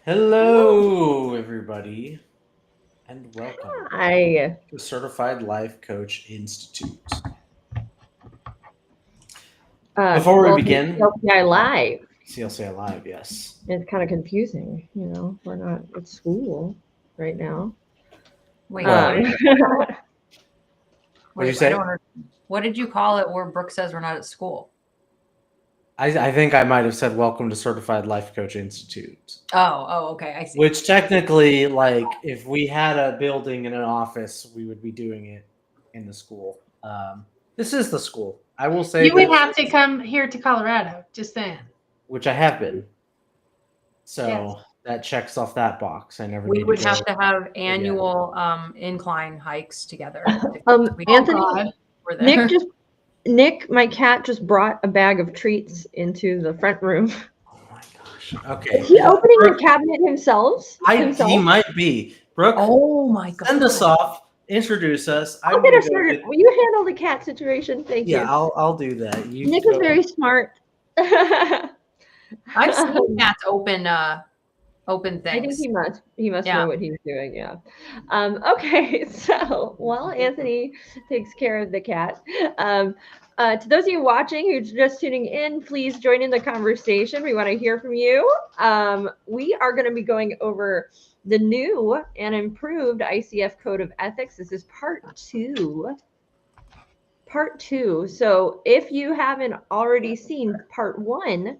Hello, everybody, and welcome Hi. to Certified Life Coach Institute. Before we Well, begin, CLPI Live. CLCI Live, yes. It's kind of confusing, We're not at school right now. Wait, Well, Um, what'd you I say? don't understand. What did you call it where Brooke says we're not at school? I think I might have said welcome to Certified Life Coach Institute, Okay, I see. which technically, like, if we had a building and an office, we would be doing it in the school. This is the school. I will say You would this, have to come here to Colorado, just saying. which I have been. So Yes. that checks off that box. I never We need would to go. have to have annual incline hikes together. Anthony, God. We're there. Nick, my cat just brought a bag of treats into the front room. Oh my gosh. Okay. Is he opening the Brooke, cabinet himself? he might be. Brooke, Oh my god. send us off. Introduce us. I'll I'm get gonna her go started. get. Will you handle the cat situation? Thank Yeah, you. I'll do that. You Nick go. is very smart. I've seen cats open I think things. he must Yeah. know what he's doing. Yeah. Okay. So while Anthony takes care of the cat, to those of you watching who's just tuning in, please join in the conversation. We want to hear from you. We are going to be going over the new and improved ICF Code of Ethics. This is part two. Part two. So if you haven't already seen part one,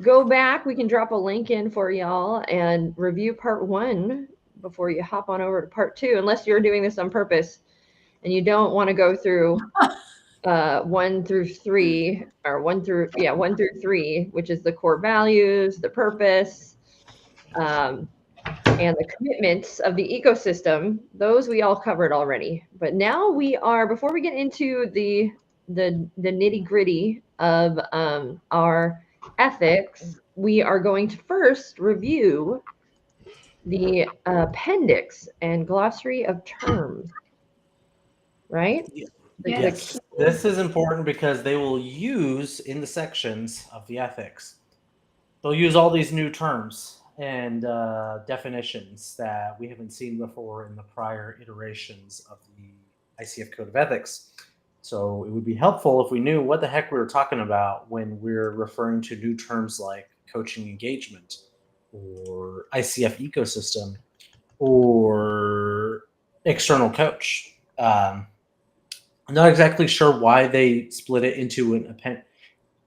go back. We can drop a link in for y'all and review part one before you hop on over to part two, unless you're doing this on purpose and you don't want to go through 1 through 3 or 1 through 3, which is the core values, the purpose, and the commitments of the ecosystem. Those we all covered already. But now before we get into the nitty gritty of our ethics, we are going to first review the appendix and glossary of terms. Right? Yes. This is important because they will use in the sections of the ethics. They'll use all these new terms and definitions that we haven't seen before in the prior iterations of the ICF Code of Ethics. So it would be helpful if we knew what the heck we were talking about when we're referring to new terms like coaching engagement or ICF ecosystem or external coach. I'm not exactly sure why they split it into an appendix.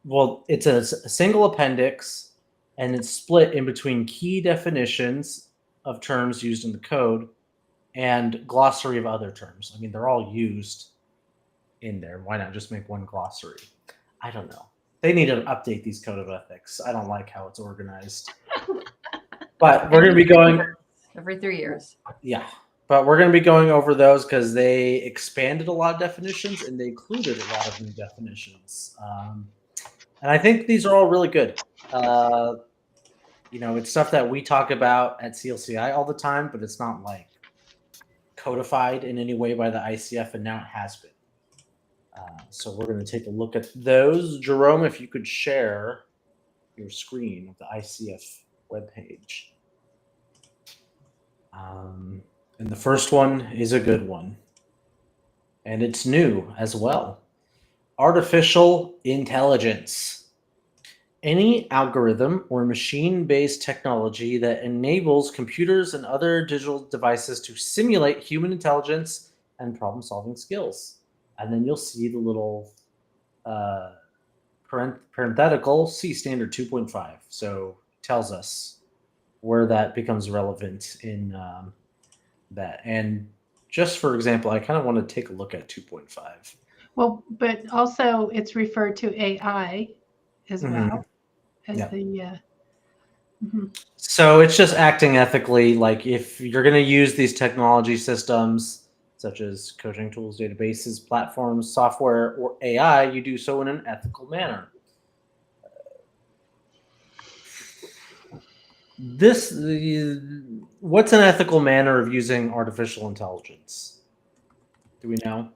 Well, it's a single appendix, and it's split in between key definitions of terms used in the code and glossary of other terms. I mean, they're all used in there. Why not just make one glossary? I don't know. They need to update these code of ethics. I don't like how it's organized. But we're going to be going every 3 years. Yeah. But we're going to be going over those because they expanded a lot of definitions and they included a lot of new definitions. And I think these are all really good. It's stuff that we talk about at CLCI all the time, but it's not like codified in any way by the ICF, and now it has been. So we're going to take a look at those. Jerome, if you could share your screen of the ICF webpage. And the first one is a good one. And it's new as well. Artificial intelligence. Any algorithm or machine-based technology that enables computers and other digital devices to simulate human intelligence and problem-solving skills. And then you'll see the little parenthetical C standard 2.5. So it tells us where that becomes relevant in that. And just for example, I kind of want to take a look at 2.5. Well, but also it's referred to AI as well as So it's just acting ethically. Like if you're going to use these technology systems, such as coaching tools, databases, platforms, software, or AI, you do so in an ethical manner. What's an ethical manner of using artificial intelligence? Do we know?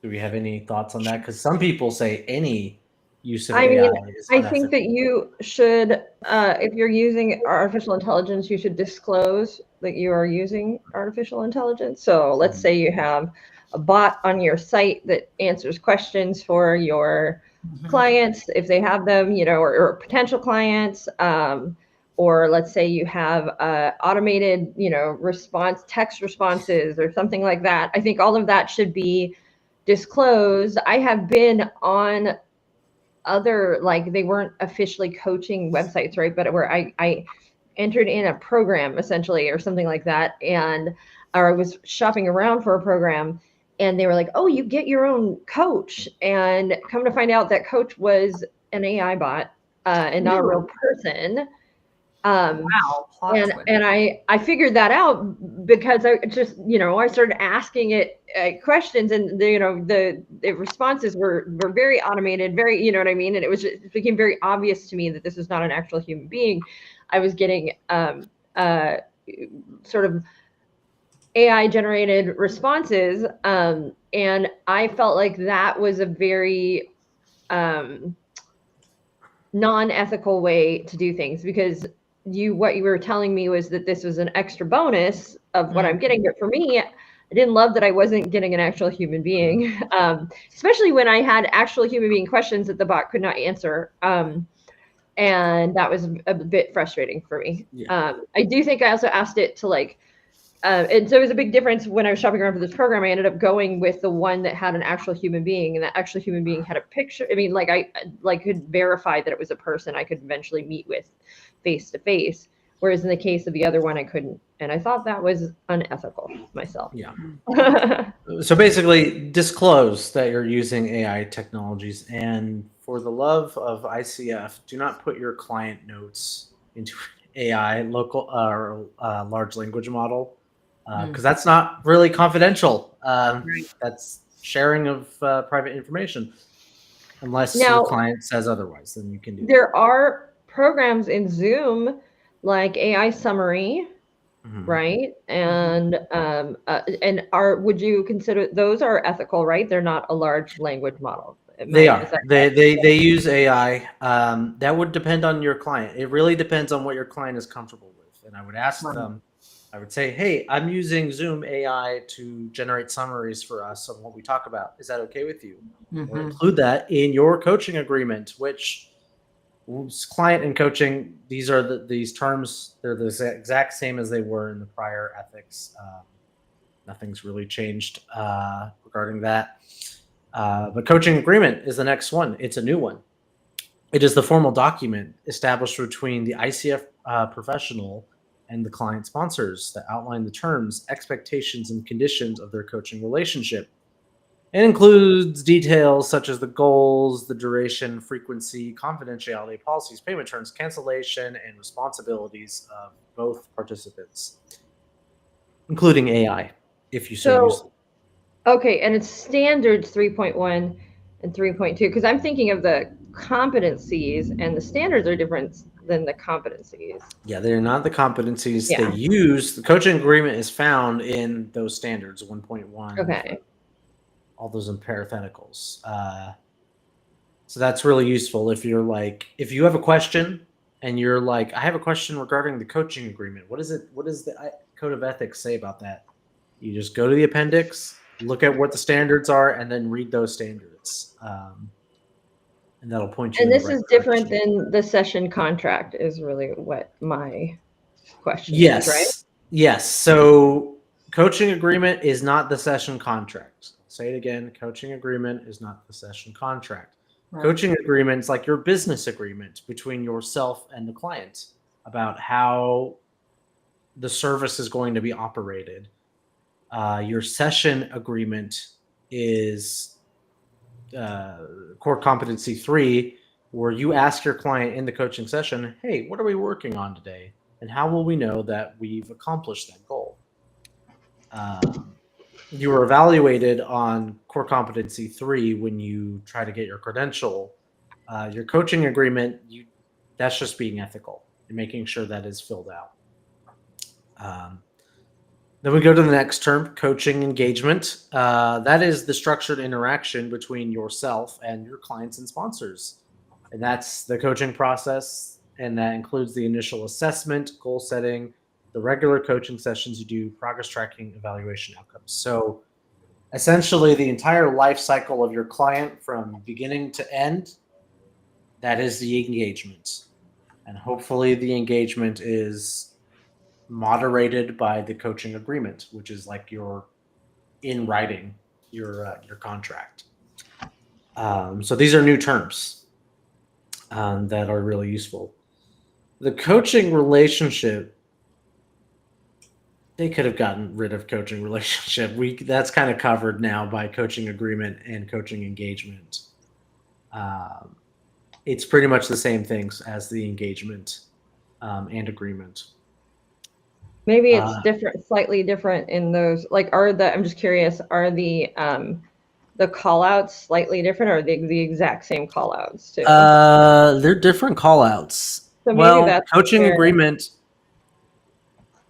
Do we have any thoughts on that? Because some people say any use of I AI mean, is I think that unethical. you should, if you're using artificial intelligence, you should disclose that you are using artificial intelligence. So let's say you have a bot on your site that answers questions for your clients, if they have them, or potential clients. Or let's say you have automated, text responses or something like that. I think all of that should be disclosed. I have been on other, like, they weren't officially coaching websites, right? But where I entered in a program essentially or something like that. Or I was shopping around for a program and they were like, oh, you get your own coach. And come to find out that coach was an AI bot and not a real person. Wow. Plot twist. And I figured that out because I just, I started asking it questions, and the responses were very automated, very, you know what I mean? And it became very obvious to me that this is not an actual human being. I was getting sort of AI generated responses. And I felt like that was a very non-ethical way to do things, because what you were telling me was that this was an extra bonus of what I'm getting. But for me, I didn't love that I wasn't getting an actual human being, especially when I had actual human being questions that the bot could not answer. And that was a bit frustrating for me. Yeah. I do think I also asked it to and so it was a big difference when I was shopping around for this program. I ended up going with the one that had an actual human being, and that actual human being had a picture. I mean, I could verify that it was a person I could eventually meet with face to face. Whereas in the case of the other one, I couldn't. And I thought that was unethical myself. Yeah. So basically, disclose that you're using AI technologies, and for the love of ICF, do not put your client notes into AI local or large language model, because that's not really confidential. That's sharing of private information, unless Now, your client says otherwise. Then you can do that. there are programs in Zoom like AI Summary, Mhm. right? And would you consider those are ethical, right? They're not a large language model. They are. They use AI. That would depend on your client. It really depends on what your client is comfortable with. And I would ask them, I would say, hey, I'm using Zoom AI to generate summaries for us on what we talk about. Is that okay with you? Or include that in your coaching agreement, which client and coaching, these are these terms, they're the exact same as they were in the prior ethics. Nothing's really changed regarding that. But coaching agreement is the next one. It's a new one. It is the formal document established between the ICF professional and the client sponsors that outline the terms, expectations, and conditions of their coaching relationship. It includes details such as the goals, the duration, frequency, confidentiality, policies, payment terms, cancellation, and responsibilities of both participants, including AI, if you so use it. Okay, and it's standards 3.1 and 3.2, because I'm thinking of the competencies, and the standards are different than the competencies. Yeah, they're not the competencies they use. The coaching agreement is found in those standards, 1.1. Okay. All those in parentheticals. So that's really useful if if you have a question and you're like, I have a question regarding the coaching agreement. What does the code of ethics say about that? You just go to the appendix, look at what the standards are, and then read those standards. And that'll point you in the right direction. And this is different than the session contract is really what my question is, right? Yes. So coaching agreement is not the session contract. Say it again. Coaching agreement is not the session contract. Right. Coaching agreement is like your business agreement between yourself and the client about how the service is going to be operated. Your session agreement is core competency 3, where you ask your client in the coaching session, hey, what are we working on today? And how will we know that we've accomplished that goal? You are evaluated on core competency 3 when you try to get your credential. Your coaching agreement, that's just being ethical and making sure that is filled out. Then we go to the next term, coaching engagement. That is the structured interaction between yourself and your clients and sponsors. And that's the coaching process. And that includes the initial assessment, goal setting, the regular coaching sessions you do, progress tracking, evaluation outcomes. So essentially the entire life cycle of your client from beginning to end, that is the engagement. And hopefully the engagement is moderated by the coaching agreement, which is like your in writing, your contract. So these are new terms that are really useful. The coaching relationship, they could have gotten rid of coaching relationship. That's kind of covered now by coaching agreement and coaching engagement. It's pretty much the same things as the engagement and agreement. Maybe it's different, slightly different in those. Like, I'm just curious, are the call outs slightly different, or are they the exact same call outs too? They're different call outs. So maybe that's coaching where- agreement.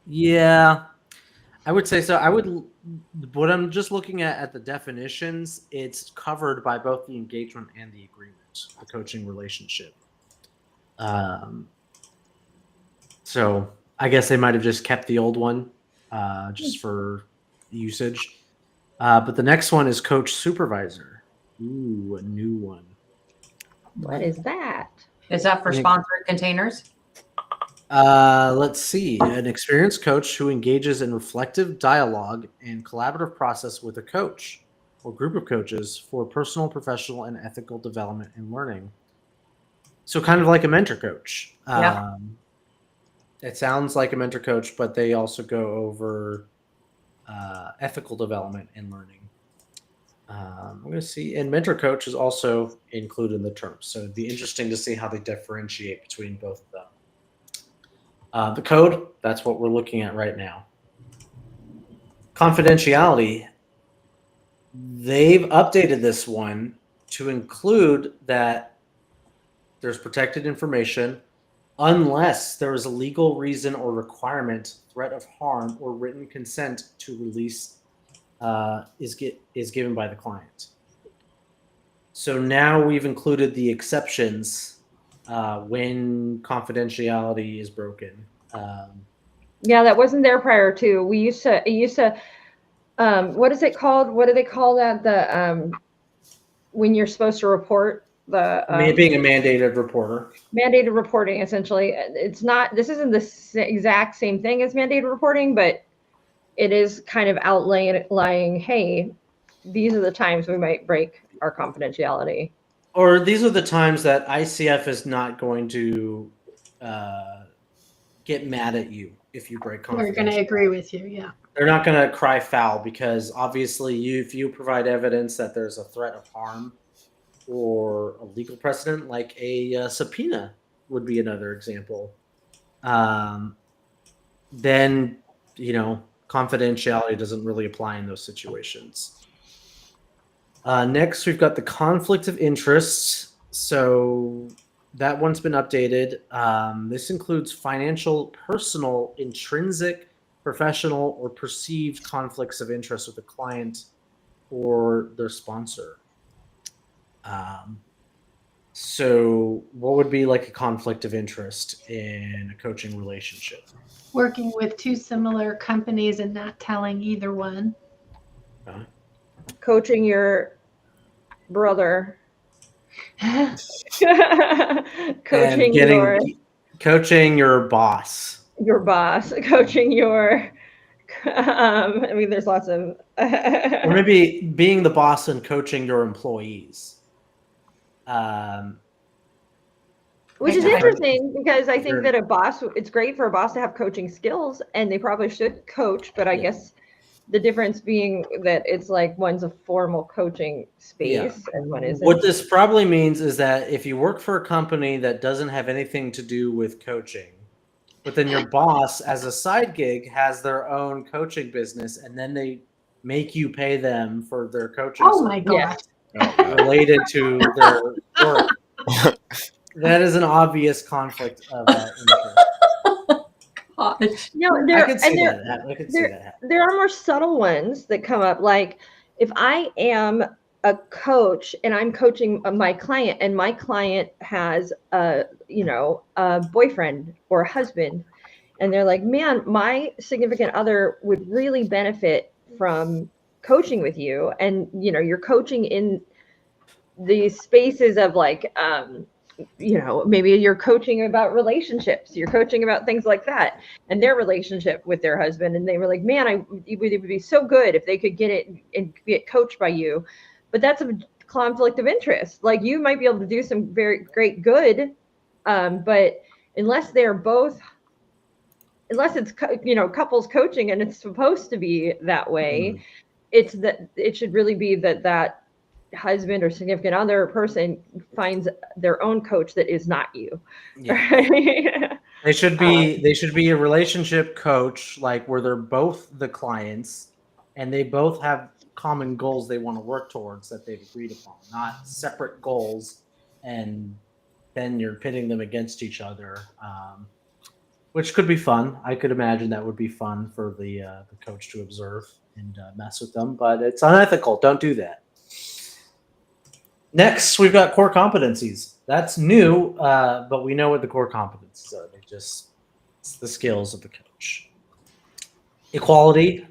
Yeah, I would say so. What I'm just looking at the definitions, it's covered by both the engagement and the agreement, the coaching relationship. So I guess they might have just kept the old one just for usage. But the next one is coach supervisor. Ooh, a new one. What is that? Is that for sponsored containers? Let's see. An experienced coach who engages in reflective dialogue and collaborative process with a coach or group of coaches for personal, professional, and ethical development and learning. So kind of like a mentor coach. Yeah. It sounds like a mentor coach, but they also go over ethical development and learning. I'm going to see, and mentor coach is also included in the term. So it'd be interesting to see how they differentiate between both of them. The code, that's what we're looking at right now. Confidentiality, they've updated this one to include that there's protected information unless there is a legal reason or requirement, threat of harm, or written consent to release is given by the client. So now we've included the exceptions when confidentiality is broken. Yeah, that wasn't there prior to. We used to. What is it called? What do they call that? The when you're supposed to report the being a mandated reporter. Mandated reporting, essentially. It's not. This isn't the exact same thing as mandated reporting, but it is kind of outlining. Hey, these are the times we might break our confidentiality. Or these are the times that ICF is not going to get mad at you if you break confidentiality. We're going to agree with you, yeah. They're not going to cry foul because obviously if you provide evidence that there's a threat of harm or a legal precedent, like a subpoena would be another example, then, confidentiality doesn't really apply in those situations. Next, we've got the conflict of interest. So that one's been updated. This includes financial, personal, intrinsic, professional, or perceived conflicts of interest with a client or their sponsor. So what would be like a conflict of interest in a coaching relationship? Working with two similar companies and not telling either one. Okay. Coaching your brother. Coaching your boss. Your boss. Coaching your. There's lots of. Or maybe being the boss and coaching your employees. Which is interesting because I think that it's great for a boss to have coaching skills and they probably should coach, but I guess the difference being that it's like one's a formal coaching space and one isn't. What this probably means is that if you work for a company that doesn't have anything to do with coaching, but then your boss as a side gig has their own coaching business and then they make you pay them for their coaching my God. related to their work. That is an obvious conflict of interest. No, there are more subtle ones that come up. Like if I am a coach and I'm coaching my client, and my client has a boyfriend or a husband, and they're like, man, my significant other would really benefit from coaching with you. And you're coaching in these spaces of like maybe you're coaching about relationships, you're coaching about things like that, and their relationship with their husband, and they were like, man, it would be so good if they could get it and get coached by you. But that's a conflict of interest. Like, you might be able to do some very great good, but unless it's couples coaching and it's supposed to be that way, it's that it should really be that husband or significant other person finds their own coach that is not you. Yeah. Right? They should be a relationship coach, like where they're both the clients and they both have common goals they want to work towards that they've agreed upon, not separate goals, and then you're pitting them against each other, which could be fun. I could imagine that would be fun for the coach to observe and mess with them, but it's unethical. Don't do that. Next, we've got core competencies. That's new, but we know what the core competencies are. It's the skills of the coach. Equality.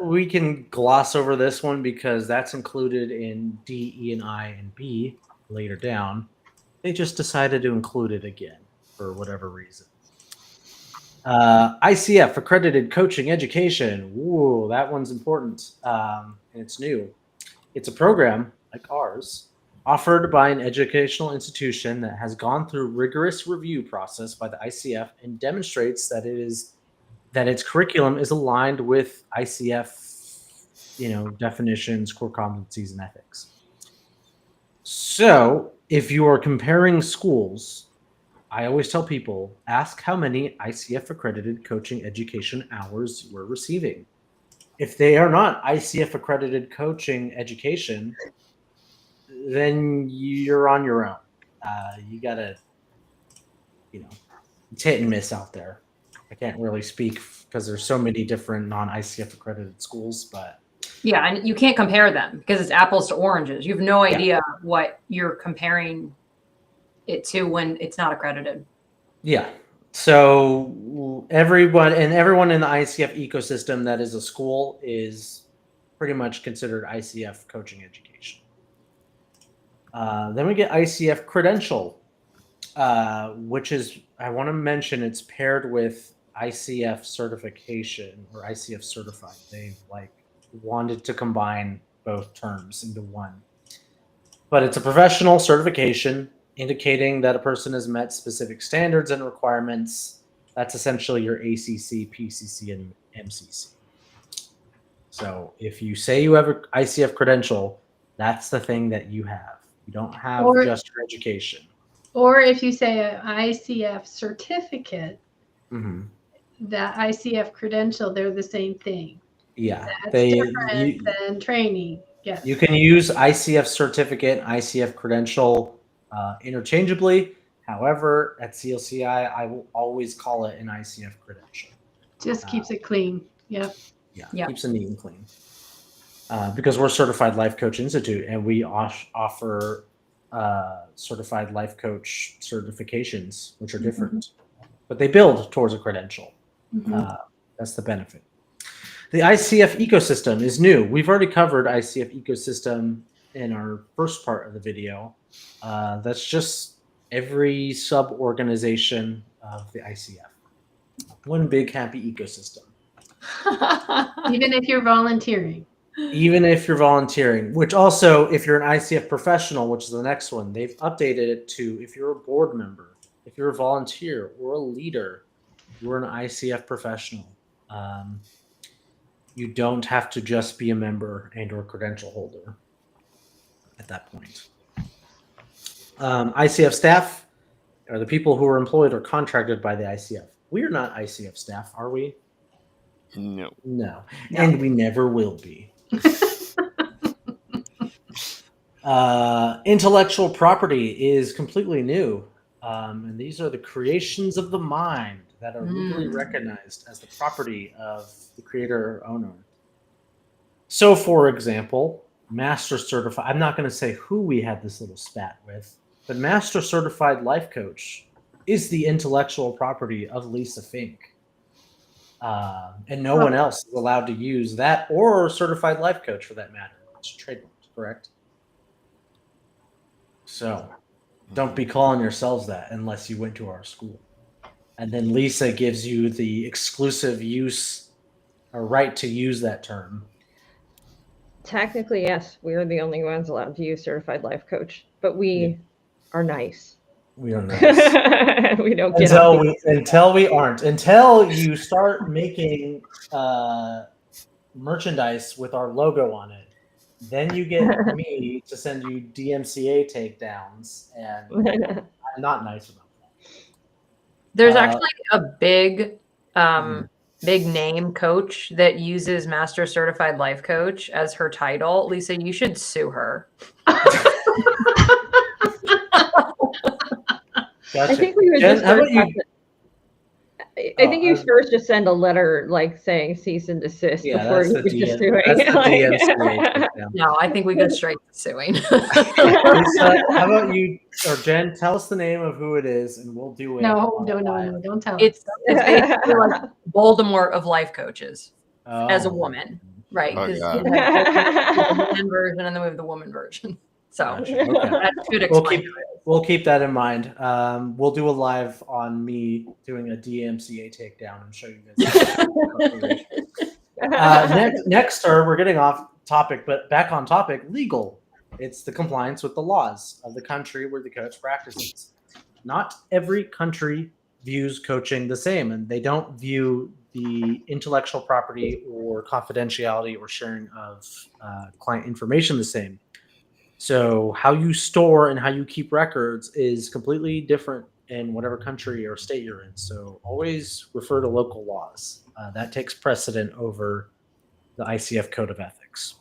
We can gloss over this one because that's included in D, E, and I, and B later down. They just decided to include it again for whatever reason. ICF, accredited coaching education. Ooh, that one's important, and it's new. It's a program like ours, offered by an educational institution that has gone through rigorous review process by the ICF and demonstrates that its curriculum is aligned with ICF, definitions, core competencies, and ethics. So, if you are comparing schools, I always tell people, ask how many ICF accredited coaching education hours you are receiving. If they are not ICF accredited coaching education, then you're on your own. You gotta, it's hit and miss out there. I can't really speak because there's so many different non-ICF accredited schools, but yeah, and you can't compare them because it's apples to oranges. You have no idea what you're comparing it to when it's not accredited. Yeah. So everyone in the ICF ecosystem that is a school is pretty much considered ICF coaching education. Then we get ICF credential, which is, I want to mention, it's paired with ICF certification or ICF certified. They've wanted to combine both terms into one. But it's a professional certification indicating that a person has met specific standards and requirements. That's essentially your ACC, PCC, and MCC. So if you say you have an ICF credential, that's the thing that you have. You don't have just your education. Or if you say an ICF certificate, that ICF credential, they're the same thing. Yeah. That's different than training. Yes. You can use ICF certificate, ICF credential interchangeably. However, at CLCI, I will always call it an ICF credential. Just keeps it clean. Yep. Yeah. Keeps it neat and clean. Because we're Certified Life Coach Institute, and we offer Certified Life Coach certifications, which are different, but they build towards a credential. That's the benefit. The ICF ecosystem is new. We've already covered ICF ecosystem in our first part of the video. That's just every sub-organization of the ICF. One big happy ecosystem. Even if you're volunteering. Even if you're volunteering, which also, if you're an ICF professional, which is the next one, they've updated it to if you're a board member, if you're a volunteer or a leader, you're an ICF professional. You don't have to just be a member and or credential holder at that point. ICF staff are the people who are employed or contracted by the ICF. We are not ICF staff, are we? No. And we never will be. Intellectual property is completely new. And these are the creations of the mind that are legally recognized as the property of the creator or owner. So, for example, master certified. I'm not going to say who we had this little spat with, but master certified life coach is the intellectual property of Lisa Fink. And no one else is allowed to use that or certified life coach for that matter. It's trademarked, correct? So don't be calling yourselves that unless you went to our school. And then Lisa gives you the exclusive use or right to use that term. Technically, yes, we are the only ones allowed to use certified life coach, but we are nice. We are nice. We don't get on until we aren't. Until you start making merchandise with our logo on it, then you get me to send you DMCA takedowns, and I'm not nice about that. There's actually a big name coach that uses master certified life coach as her title. Lisa, you should sue her. Gotcha. I think we would Jen, just how about you? I think you first just send a letter like saying cease and desist before you just do it. That's the DMCA. No, I think we go straight to suing. Lisa, how about you or Jen? Tell us the name of who it is, and we'll do it. No, don't tell It's basically like Voldemort of life coaches as a woman, right? Oh, Because God. we have the man version and then we have the woman version. So Gotcha. Okay. that should explain it. We'll keep that in mind. We'll do a live on me doing a DMCA takedown and show you guys. Next, we're getting off topic, but back on topic, legal. It's the compliance with the laws of the country where the coach practices. Not every country views coaching the same, and they don't view the intellectual property or confidentiality or sharing of client information the same. So how you store and how you keep records is completely different in whatever country or state you're in. So always refer to local laws. That takes precedent over the ICF Code of Ethics.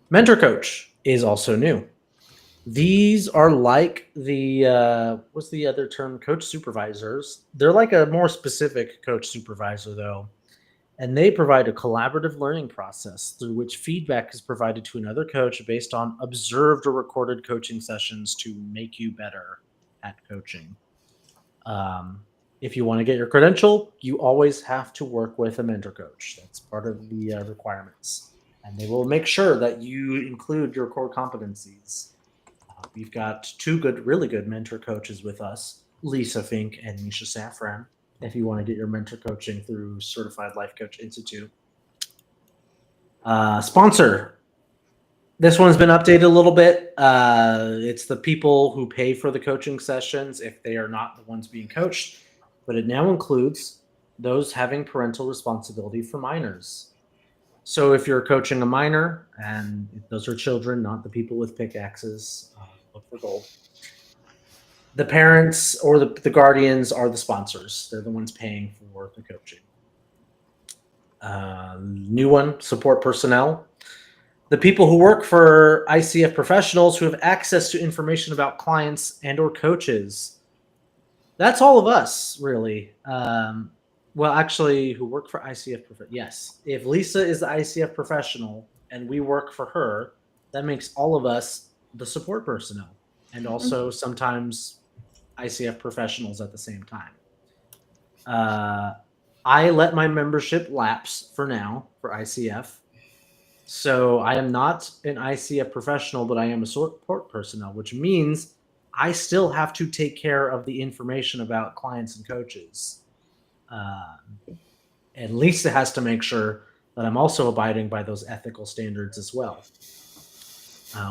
Mentor coach is also new. These are like the, what's the other term? Coach supervisors. They're like a more specific coach supervisor though. And they provide a collaborative learning process through which feedback is provided to another coach based on observed or recorded coaching sessions to make you better at coaching. If you want to get your credential, you always have to work with a mentor coach. That's part of the requirements. And they will make sure that you include your core competencies. We've got two really good mentor coaches with us, Lisa Fink and Nisha Safran. If you want to get your mentor coaching through Certified Life Coach Institute. Sponsor. This one's been updated a little bit. It's the people who pay for the coaching sessions if they are not the ones being coached, but it now includes those having parental responsibility for minors. So if you're coaching a minor, and those are children, not the people with pickaxes, look for gold. The parents or the guardians are the sponsors. They're the ones paying for the coaching. New one, support personnel. The people who work for ICF professionals who have access to information about clients and or coaches. That's all of us, really. Well, actually, who work for ICF. Yes. If Lisa is the ICF professional and we work for her, that makes all of us the support personnel. And also sometimes ICF professionals at the same time. I let my membership lapse for now for ICF. So I am not an ICF professional, but I am a support personnel, which means I still have to take care of the information about clients and coaches. And Lisa has to make sure that I'm also abiding by those ethical standards as well,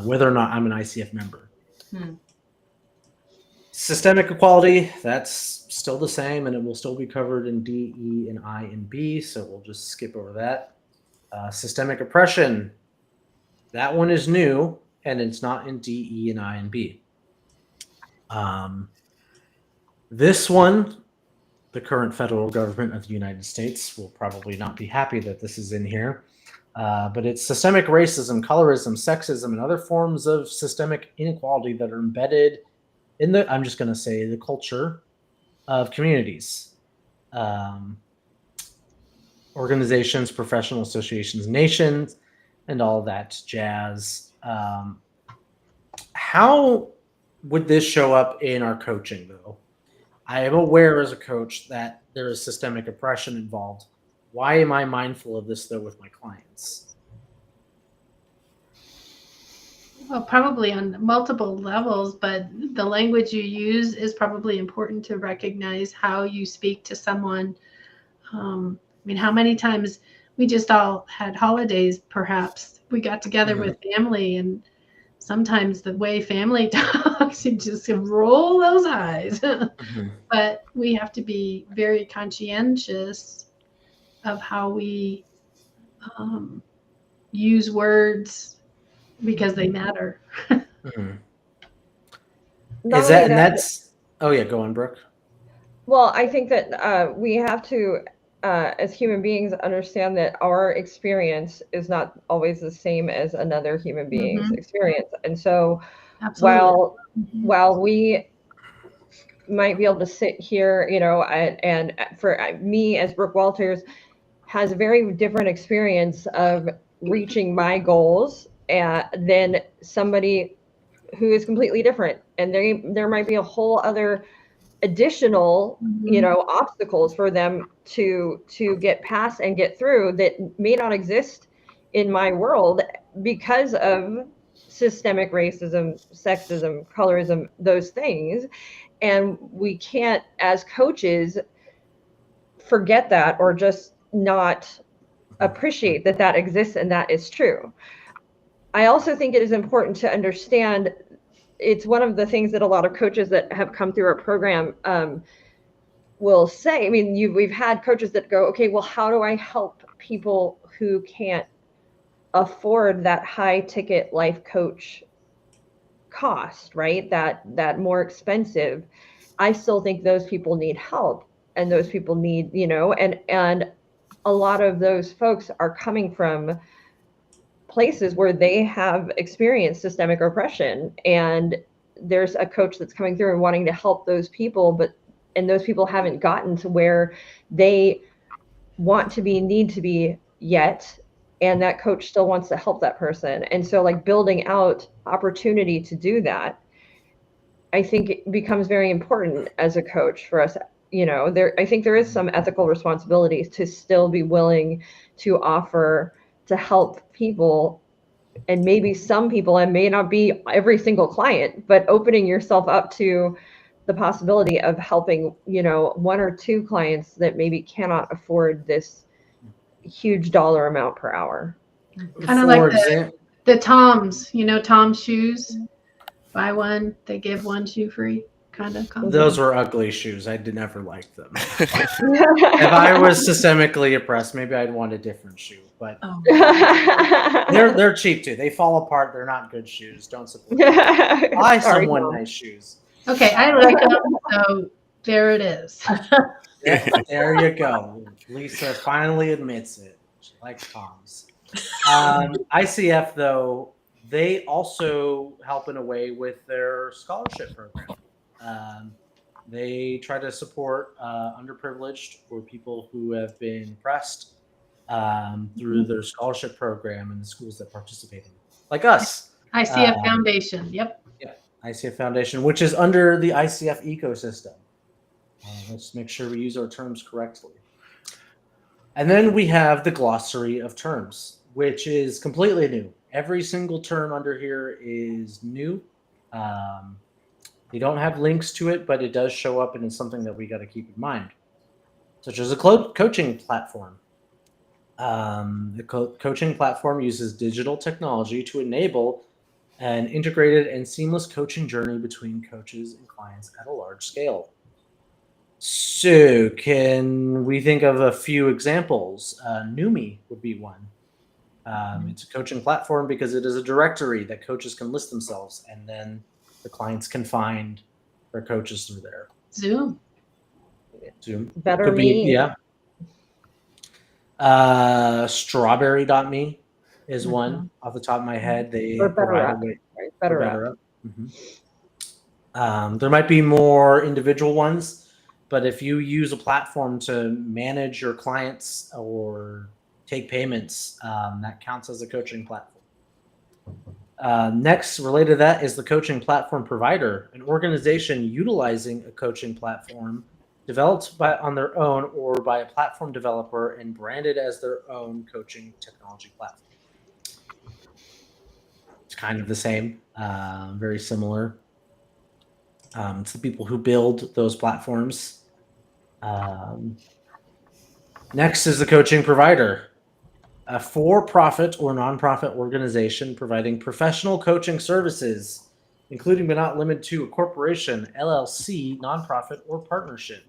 whether or not I'm an ICF member. Systemic equality, that's still the same, and it will still be covered in D, E, and I, and B, so we'll just skip over that. Systemic oppression, that one is new, and it's not in D, E, and I, and B. This one, the current federal government of the United States will probably not be happy that this is in here, but it's systemic racism, colorism, sexism, and other forms of systemic inequality that are embedded in the, I'm just going to say, the culture of communities, organizations, professional associations, nations, and all that jazz. How would this show up in our coaching, though? I am aware as a coach that there is systemic oppression involved. Why am I mindful of this, though, with my clients? Well, probably on multiple levels, but the language you use is probably important to recognize how you speak to someone. I mean, how many times we just all had holidays, perhaps we got together with family, and sometimes the way family talks, you just roll those eyes. But we have to be very conscientious of how we use words because they matter. Is that, and that's, oh yeah, go on, Brooke. Well, I think that we have to, as human beings, understand that our experience is not always the same as another human being's experience. And so while we might be able to sit here, you know, and for me as Brooke Walters has a very different experience of reaching my goals than somebody who is completely different. And there might be a whole other additional, you know, obstacles for them to get past and get through that may not exist in my world because of systemic racism, sexism, colorism, those things. And we can't, as coaches, forget that or just not appreciate that that exists and that is true. I also think it is important to understand, it's one of the things that a lot of coaches that have come through our program will say. I mean, we've had coaches that go, okay, well, how do I help people who can't afford that high ticket life coach cost, right? That more expensive. I still think those people need help, and those people need, you know, and a lot of those folks are coming from places where they have experienced systemic oppression, and there's a coach that's coming through and wanting to help those people, and those people haven't gotten to where they want to be, need to be yet, and that coach still wants to help that person. And so like building out opportunity to do that, I think it becomes very important as a coach for us. You know, I think there is some ethical responsibilities to still be willing to offer to help people, and maybe some people, and may not be every single client, but opening yourself up to the possibility of helping, you know, one or two clients that maybe cannot afford this huge dollar amount per hour. Kind of like the Toms, you know, Tom's shoes. Buy one, they give one shoe free. Kind of concept. Those were ugly shoes. I did never like them. If I was systemically oppressed, maybe I'd want a different shoe. But they're cheap too. They fall apart. They're not good shoes. Don't support them. Buy someone nice shoes. Okay, I like them, so there it is. Yeah, there you go. Lisa finally admits it. She likes Toms. ICF, though, they also help in a way with their scholarship program. They try to support underprivileged or people who have been oppressed through their scholarship program and the schools that participate in it. Like us. ICF Foundation, yep. Yeah, ICF Foundation, which is under the ICF ecosystem. Let's make sure we use our terms correctly. And then we have the glossary of terms, which is completely new. Every single term under here is new. They don't have links to it, but it does show up, and it's something that we got to keep in mind, such as a coaching platform. The coaching platform uses digital technology to enable an integrated and seamless coaching journey between coaches and clients at a large scale. So can we think of a few examples? Numi would be one. It's a coaching platform because it is a directory that coaches can list themselves, and then the clients can find their coaches through there. Zoom. Better could me. Be, yeah. Strawberry.me is one off the top of my head. They provide a way. Better up. There might be more individual ones, but if you use a platform to manage your clients or take payments. That counts as a coaching platform. Next, related to that, is the coaching platform provider, an organization utilizing a coaching platform developed on their own or by a platform developer and branded as their own coaching technology platform. It's kind of the same, very similar. It's the people who build those platforms. Next is the coaching provider, a for-profit or nonprofit organization providing professional coaching services, including but not limited to a corporation, LLC, nonprofit, or partnership.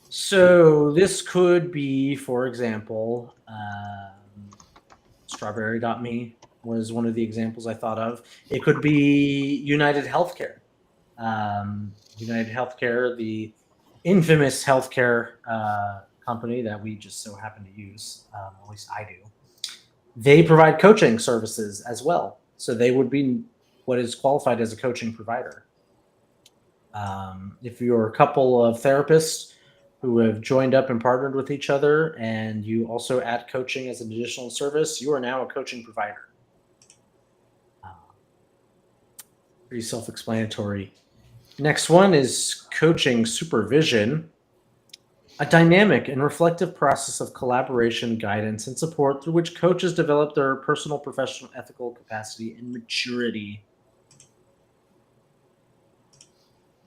So this could be, for example, Strawberry.me was one of the examples I thought of. It could be United Healthcare. United Healthcare, the infamous healthcare company that we just so happen to use, at least I do. They provide coaching services as well. So they would be what is qualified as a coaching provider. If you're a couple of therapists who have joined up and partnered with each other and you also add coaching as an additional service, you are now a coaching provider. Pretty self-explanatory. Next one is coaching supervision, a dynamic and reflective process of collaboration, guidance, and support through which coaches develop their personal, professional, ethical capacity and maturity.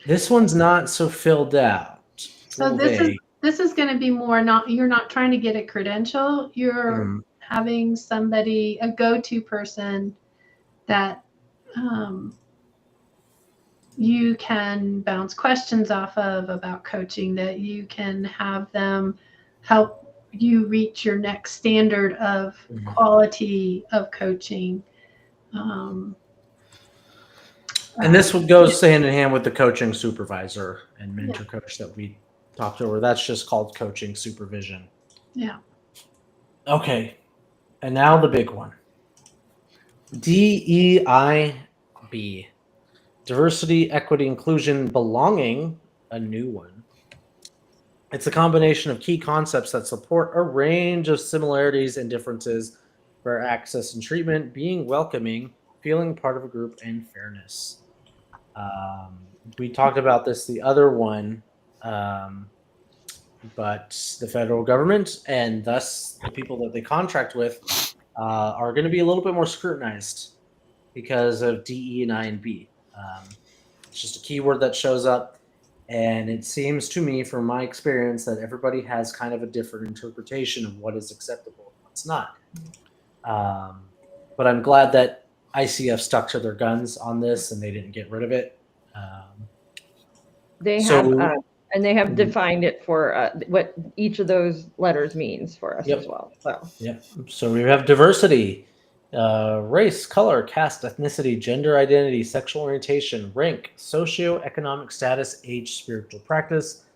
This one's not so filled out. So this is going to be more you're not trying to get a credential. You're having somebody, a go-to person that you can bounce questions off of about coaching, that you can have them help you reach your next standard of quality of coaching. And this one goes hand in hand with the coaching supervisor and mentor coach that we talked over. That's just called coaching supervision. Yeah. Okay. And now the big one. DEIB. Diversity, equity, inclusion, belonging, a new one. It's a combination of key concepts that support a range of similarities and differences for access and treatment, being welcoming, feeling part of a group, and fairness. We talked about this the other one, but the federal government and thus the people that they contract with are going to be a little bit more scrutinized because of DE and I and B. It's just a keyword that shows up, and it seems to me, from my experience, that everybody has kind of a different interpretation of what is acceptable and what's not. But I'm glad that ICF stuck to their guns on this and they didn't get rid of it. They have defined it for what each of those letters means for us as well. So we have diversity. Race, color, caste, ethnicity, gender identity, sexual orientation, rank, socioeconomic status, age, spiritual practice,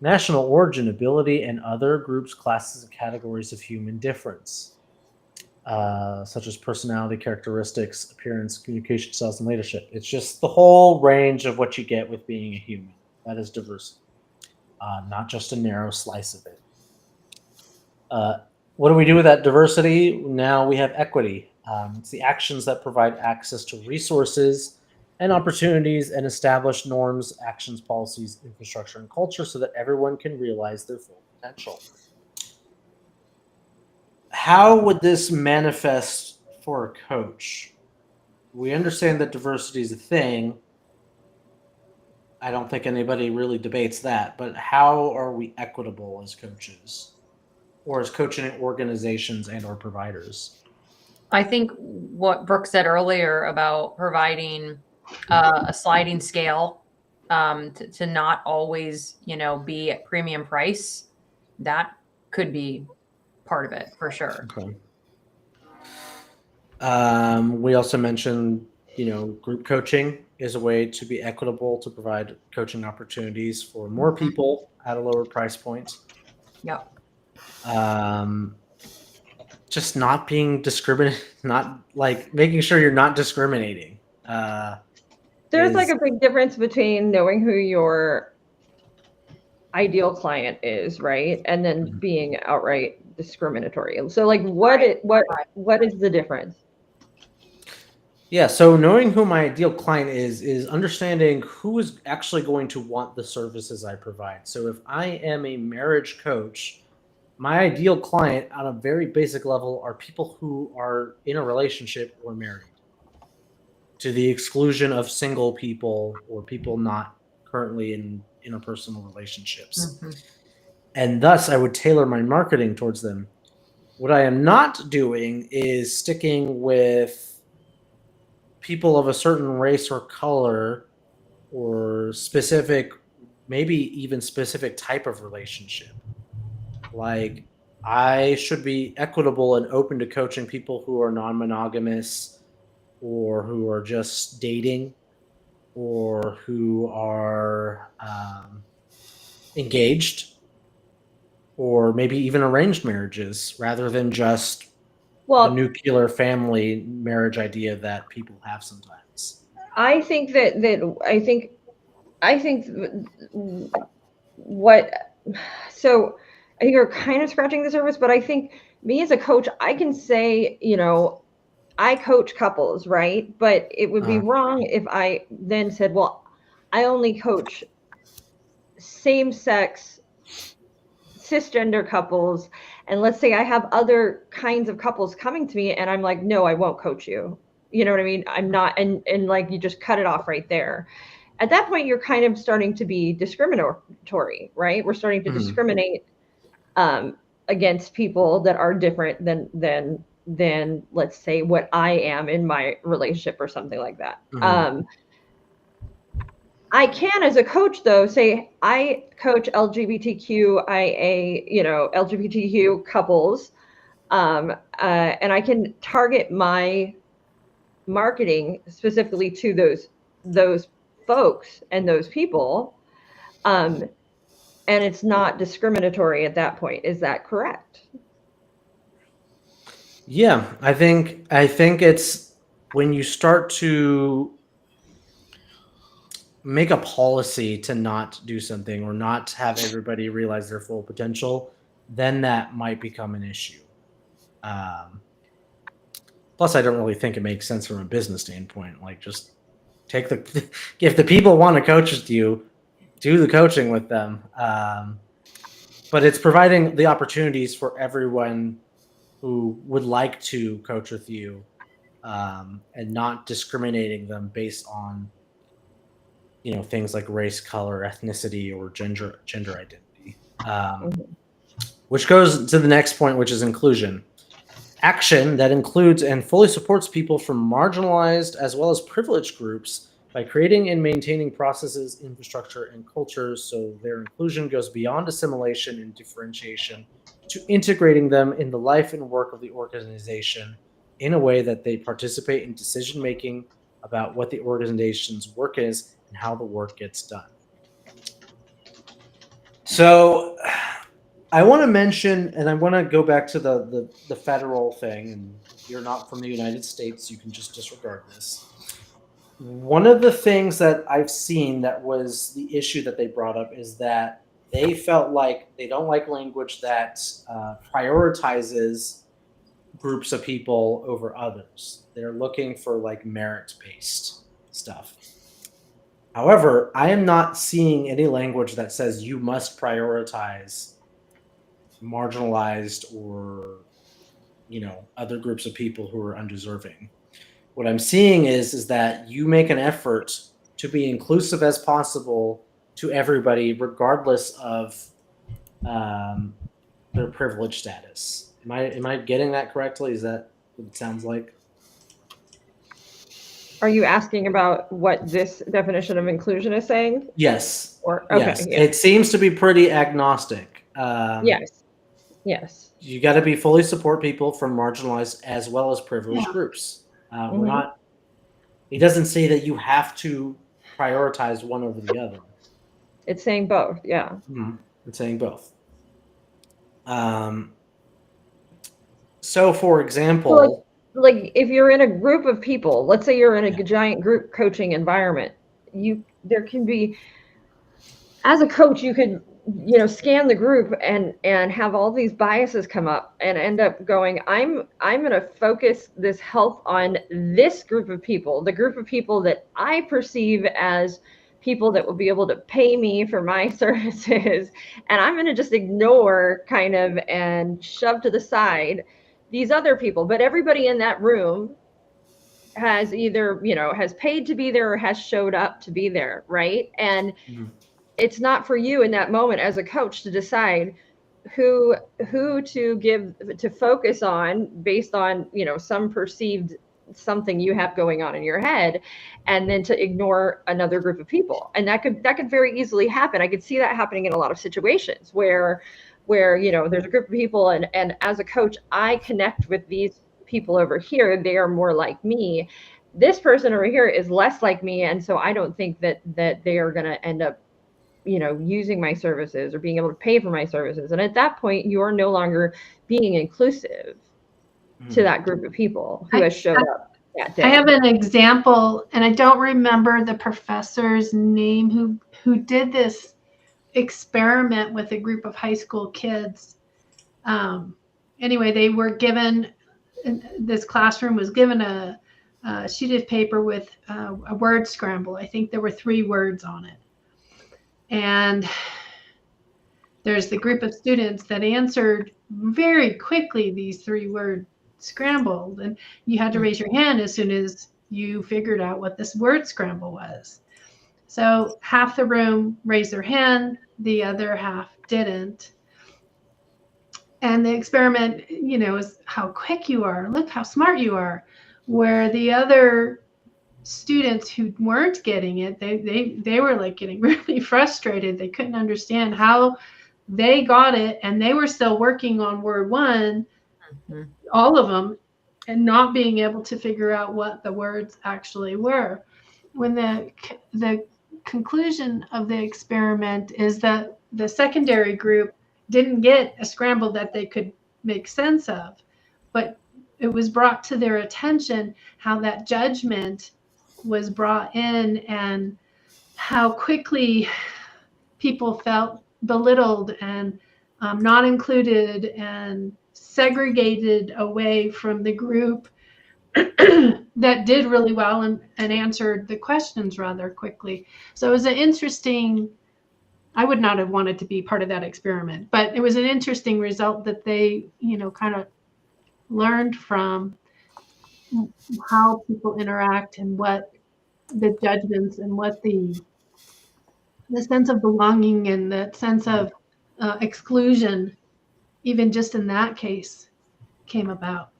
national origin, ability, and other groups, classes, and categories of human difference, such as personality characteristics, appearance, communication styles, and leadership. It's just the whole range of what you get with being a human. That is diversity, not just a narrow slice of it. What do we do with that diversity? Now we have equity. It's the actions that provide access to resources and opportunities and establish norms, actions, policies, infrastructure, and culture so that everyone can realize their full potential. How would this manifest for a coach? We understand that diversity is a thing. I don't think anybody really debates that, but how are we equitable as coaches or as coaching organizations and or providers? I think what Brooke said earlier about providing a sliding scale to not always, be at premium price, that could be part of it for sure. Okay. We also mentioned, group coaching is a way to be equitable, to provide coaching opportunities for more people at a lower price point. Yep. Just not being not like making sure you're not discriminating. There's like a big difference between knowing who your ideal client is, right? And then being outright discriminatory. So like what is the difference? Yeah, so knowing who my ideal client is understanding who is actually going to want the services I provide. So if I am a marriage coach, my ideal client on a very basic level are people who are in a relationship or married, to the exclusion of single people or people not currently in interpersonal relationships. Mhm. And thus I would tailor my marketing towards them. What I am not doing is sticking with people of a certain race or color or specific, maybe even specific type of relationship. Like, I should be equitable and open to coaching people who are non-monogamous or who are just dating or who are engaged or maybe even arranged marriages rather than just the Well, nuclear family marriage idea that people have sometimes. I think I think what so I think you're kind of scratching the surface, but I think me as a coach, I can say, I coach couples, right? But it would be wrong if I then said, well, I only coach same-sex cisgender couples, and let's say I have other kinds of couples coming to me and I'm like, no, I won't coach you. You know what I mean? I'm not, and like you just cut it off right there. At that point, you're kind of starting to be discriminatory, right? We're starting to discriminate against people that are different than let's say what I am in my relationship or something like that. I can, as a coach, though, say I coach LGBTQIA, LGBTQ couples, and I can target my marketing specifically to those folks and those people, and it's not discriminatory at that point. Is that correct? Yeah, I think it's when you start to make a policy to not do something or not have everybody realize their full potential, then that might become an issue. Plus, I don't really think it makes sense from a business standpoint. Like, just take if the people want to coach with you, do the coaching with them. But it's providing the opportunities for everyone who would like to coach with you, and not discriminating them based on things like race, color, ethnicity, or gender identity. Which goes to the next point, which is inclusion. Action that includes and fully supports people from marginalized as well as privileged groups by creating and maintaining processes, infrastructure, and cultures so their inclusion goes beyond assimilation and differentiation to integrating them in the life and work of the organization in a way that they participate in decision-making about what the organization's work is and how the work gets done. So I want to mention, and I want to go back to the federal thing, and if you're not from the United States, you can just disregard this. One of the things that I've seen that was the issue that they brought up is that they felt like they don't like language that prioritizes groups of people over others. They're looking for like merit-based stuff. However, I am not seeing any language that says you must prioritize marginalized or other groups of people who are undeserving. What I'm seeing is that you make an effort to be inclusive as possible to everybody, regardless of their privilege status. Am I getting that correctly? Is that what it sounds like? Are you asking about what this definition of inclusion is saying? Yes. Or okay, yes. Yeah. It seems to be pretty agnostic. Yes. You got to be fully support people from marginalized as well as privileged groups. We're not. It doesn't say that you have to prioritize one over the other. It's saying both. Yeah. It's saying both. So, for example, like if you're in a group of people, let's say you're in a giant group coaching environment, there can be, as a coach, you could scan the group and have all these biases come up and end up going, I'm going to focus this health on this group of people, the group of people that I perceive as people that will be able to pay me for my services, and I'm going to just ignore kind of and shove to the side these other people. But everybody in that room has either has paid to be there or has showed up to be there, right? And it's not for you in that moment as a coach to decide who to focus on based on some perceived something you have going on in your head, and then to ignore another group of people. And that could very easily happen. I could see that happening in a lot of situations where there's a group of people, and as a coach I connect with these people over here. They are more like me. This person over here is less like me, and so I don't think that they are going to end up using my services or being able to pay for my services. And at that point, you're no longer being inclusive to that group of people who has showed up that day. I have an example, and I don't remember the professor's name who did this experiment with a group of high school kids. Anyway, they were given, this classroom was given a sheet of paper with a word scramble. I think there were 3 words on it. And there's the group of students that answered very quickly these 3-word scrambled, and you had to raise your hand as soon as you figured out what this word scramble was. So half the room raised their hand, the other half didn't. And the experiment, is how quick you are. Look how smart you are. Where the other students who weren't getting it, they were like getting really frustrated. They couldn't understand how they got it, and they were still working on word 1, all of them, and not being able to figure out what the words actually were. When the conclusion of the experiment is that the secondary group didn't get a scramble that they could make sense of, but it was brought to their attention how that judgment was brought in and how quickly people felt belittled and not included and segregated away from the group that did really well and answered the questions rather quickly. So it was an interesting, I would not have wanted to be part of that experiment, but it was an interesting result that they, kind of learned from how people interact and what the judgments and what the sense of belonging and the sense of exclusion, even just in that case, came about.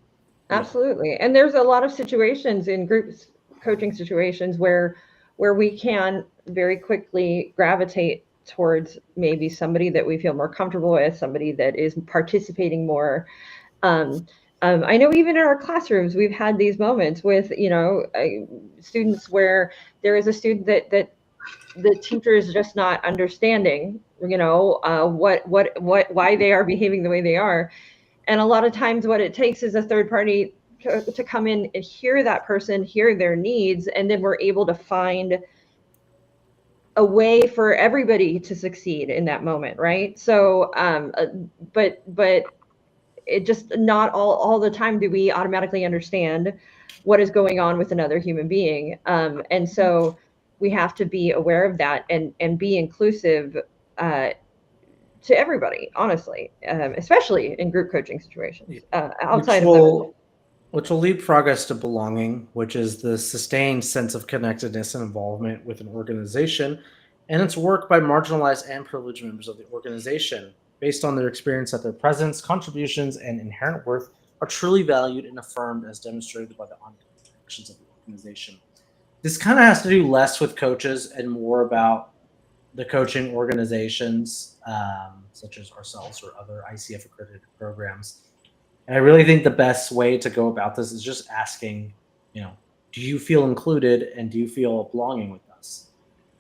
Absolutely. And there's a lot of situations in groups coaching situations where we can very quickly gravitate towards maybe somebody that we feel more comfortable with, somebody that is participating more. I know even in our classrooms, we've had these moments with, students where there is a student that the teacher is just not understanding, why they are behaving the way they are. And a lot of times what it takes is a third party to come in and hear that person, hear their needs, and then we're able to find a way for everybody to succeed in that moment, right? So, but it just not all the time do we automatically understand what is going on with another human being. And so we have to be aware of that and be inclusive to everybody, honestly, especially in group coaching situations. Outside which will leapfrog us to belonging, which is the sustained sense of connectedness and involvement with an organization and its work by marginalized and privileged members of the organization, based on their experience that their presence, contributions, and inherent worth are truly valued and affirmed as demonstrated by the ongoing actions of the organization. This kind of has to do less with coaches and more about the coaching organizations, such as ourselves or other ICF accredited programs. And I really think the best way to go about this is just asking, do you feel included and do you feel belonging with us?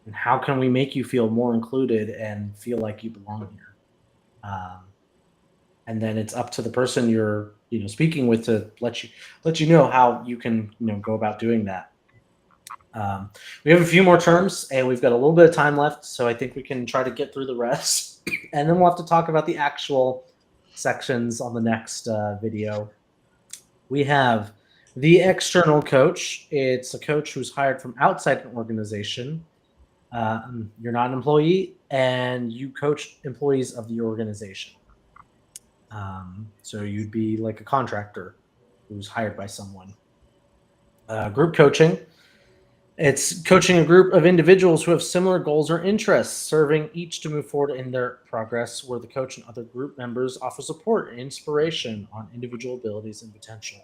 And how can we make you feel more included and feel like you belong here? And then it's up to the person you're speaking with to let you know how you can go about doing that. We have a few more terms and we've got a little bit of time left, so I think we can try to get through the rest. And then we'll have to talk about the actual sections on the next video. We have the external coach. It's a coach who's hired from outside an organization. You're not an employee, and you coach employees of the organization. So you'd be like a contractor who's hired by someone. Group coaching. It's coaching a group of individuals who have similar goals or interests, serving each to move forward in their progress, where the coach and other group members offer support and inspiration on individual abilities and potential.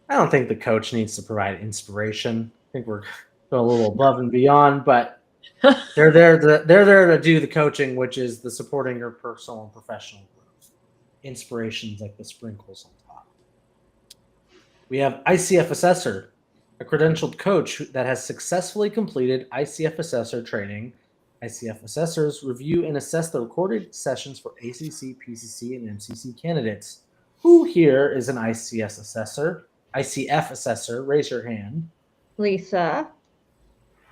I don't think the coach needs to provide inspiration. I think we're going a little above and beyond, but they're there to do the coaching, which is the supporting your personal and professional growth. Inspirations like the sprinkles on top. We have ICF Assessor, a credentialed coach that has successfully completed ICF Assessor training. ICF Assessors review and assess the recorded sessions for ACC, PCC, and MCC candidates. Who here is an ICF Assessor? Raise your hand. Lisa.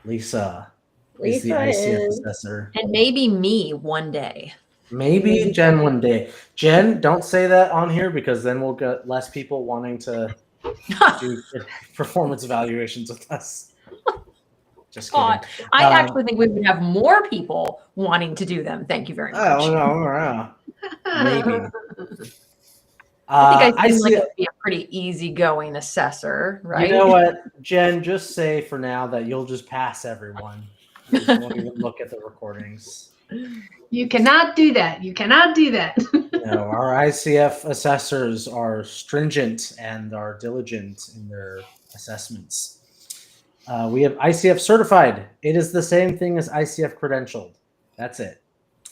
Lisa is the Lisa ICF is. Assessor. And maybe me one day. Maybe Jen one day. Jen, don't say that on here because then we'll get less people wanting to do performance evaluations with us. Just kidding. God, I actually think we would have more people wanting to do them. Thank you very much. Oh no, maybe. I think I seem like it would be a pretty easygoing assessor, right? You know what, Jen? Just say for now that you'll just pass everyone. You won't even look at the recordings. You cannot do that. You cannot do that. No, our ICF assessors are stringent and are diligent in their assessments. We have ICF certified. It is the same thing as ICF credentialed. That's it.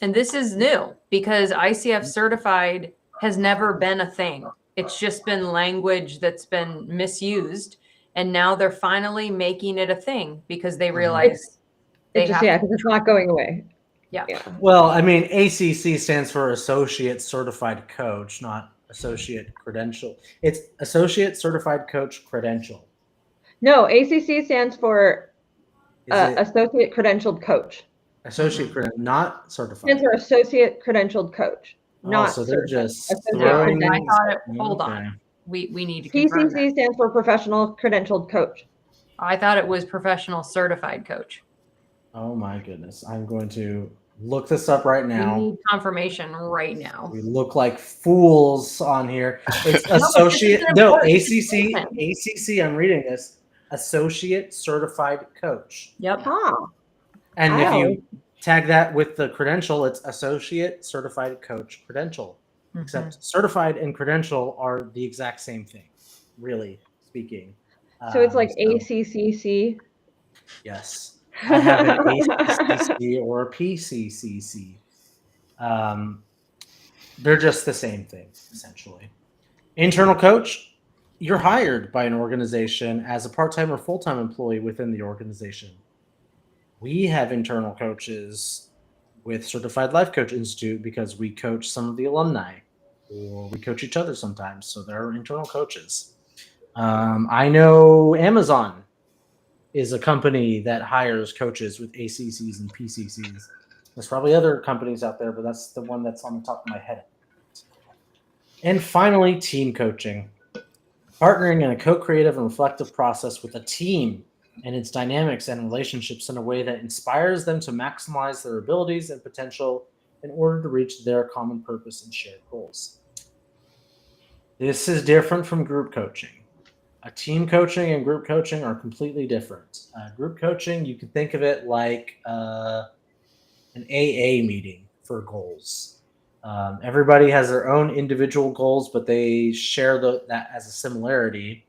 And this is new because ICF certified has never been a thing. It's just been language that's been misused. And now they're finally making it a thing because they realize Because it's not going away. Yeah. Well, I mean, ACC stands for Associate Certified Coach, not Associate Credential. It's Associate Certified Coach Credential. No, ACC stands for Is it Associate Credentialed Coach. Associate Credential, not certified? Stands for Associate Credentialed Coach. Not so they're certified. just Associate throwing. I thought it, hold Okay. on. We need to confirm PCC that. stands for Professional Credentialed Coach. I thought it was professional certified coach. Oh my goodness! I'm going to look this up right now. We need confirmation right now. We look like fools on here. It's No, associate. this is No, important. ACC. I'm reading this. Associate Certified Coach. Yep. Oh, And if Wow. you tag that with the credential, it's Associate Certified Coach Credential. Mhm. Except certified and credential are the exact same thing, really speaking. so it's like So, ACCC. Yes. I have an ACCC or a PCCC. They're just the same thing, essentially. Internal coach, you're hired by an organization as a part-time or full-time employee within the organization. We have internal coaches with Certified Life Coach Institute because we coach some of the alumni, or we coach each other sometimes. So there are internal coaches. I know Amazon is a company that hires coaches with ACCs and PCCs. There's probably other companies out there, but that's the one that's on the top of my head. And finally, team coaching. Partnering in a co-creative and reflective process with a team and its dynamics and relationships in a way that inspires them to maximize their abilities and potential in order to reach their common purpose and shared goals. This is different from group coaching. Team coaching and group coaching are completely different. Group coaching, you can think of it like an AA meeting for goals. Everybody has their own individual goals, but they share that as a similarity.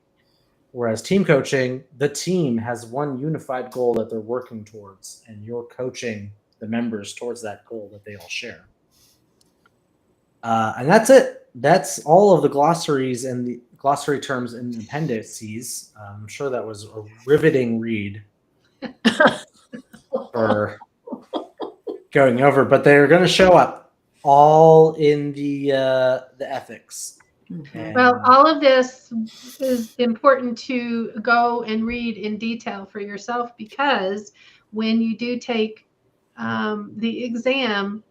Whereas team coaching, the team has one unified goal that they're working towards, and you're coaching the members towards that goal that they all share. And that's it. That's all of the glossaries and the glossary terms and appendices. I'm sure that was a riveting read for going over, but they're going to show up all in the ethics. Mhm. Well, all of this is important to go and read in detail for yourself, because when you do take the exam,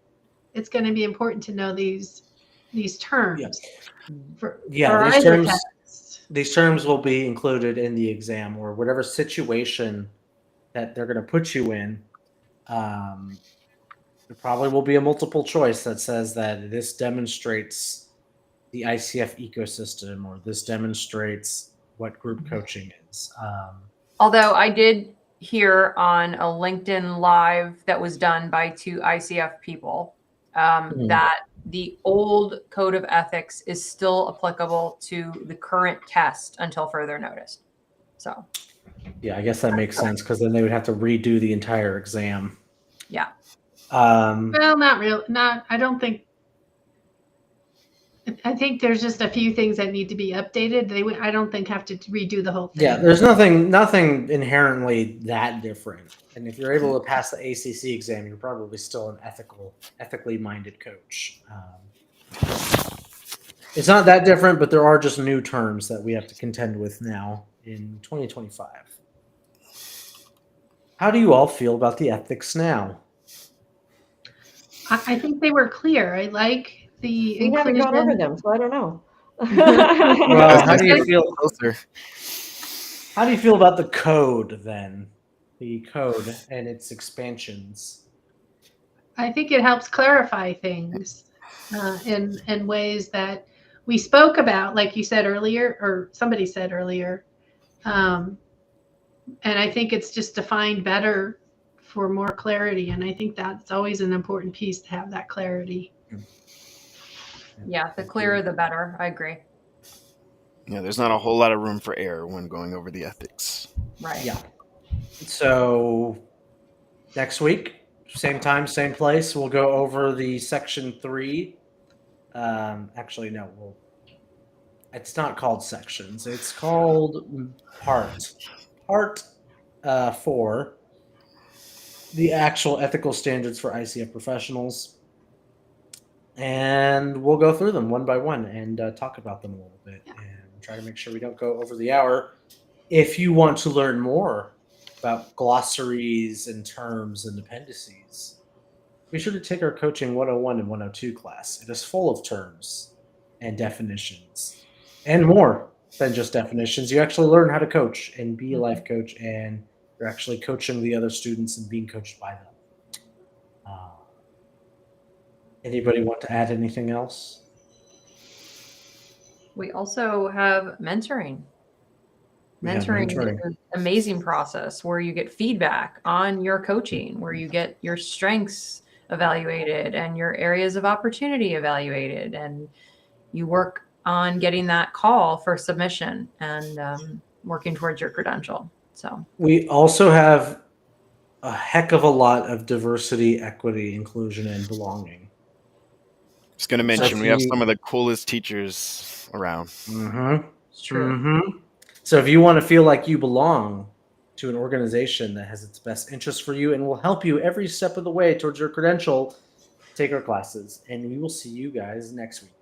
it's going to be important to know these terms. For These either terms. test. These terms will be included in the exam or whatever situation that they're going to put you in. There probably will be a multiple choice that says that this demonstrates the ICF ecosystem or this demonstrates what group coaching is. Although I did hear on a LinkedIn Live that was done by 2 ICF people that the old code of ethics is still applicable to the current test until further notice. So, yeah, I guess that makes sense because then they would have to redo the entire exam. yeah. Well, not real. Not. I don't think. I think there's just a few things that need to be updated. They would. I don't think have to redo the whole thing. Yeah, there's nothing inherently that different. And if you're able to pass the ACC exam, you're probably still an ethically minded coach. It's not that different, but there are just new terms that we have to contend with now in 2025. How do you all feel about the ethics now? I think they were clear. I like the We haven't inclusion. gone over them, so I don't know. Well, how do you feel? Closer. How do you feel about the code then? The code and its expansions. I think it helps clarify things in ways that we spoke about, like you said earlier, or somebody said earlier. And I think it's just defined better for more clarity. And I think that's always an important piece to have that clarity. Yeah, the clearer the better. I agree. Yeah, there's not a whole lot of room for error when going over the ethics. Right. Yeah. So next week, same time, same place, we'll go over the section 3. Actually, no, it's not called sections. It's called part 4, the actual ethical standards for ICF professionals. And we'll go through them one by one and talk about them a little bit and try to make sure we don't go over the hour. If you want to learn more about glossaries and terms and appendices, be sure to take our Coaching 101 and 102 class. It is full of terms and definitions and more than just definitions. You actually learn how to coach and be a life coach, and you're actually coaching the other students and being coached by them. Anybody want to add anything else? We also have mentoring. We have Mentoring mentoring. is an amazing process where you get feedback on your coaching, where you get your strengths evaluated and your areas of opportunity evaluated, and you work on getting that call for submission and working towards your credential. So We also have a heck of a lot of diversity, equity, inclusion, and belonging. Just going to So mention, if we have you- some of the coolest teachers around. Mm-hmm. it's true. Mm-hmm. So if you want to feel like you belong to an organization that has its best interest for you and will help you every step of the way towards your credential, take our classes. And we will see you guys next week.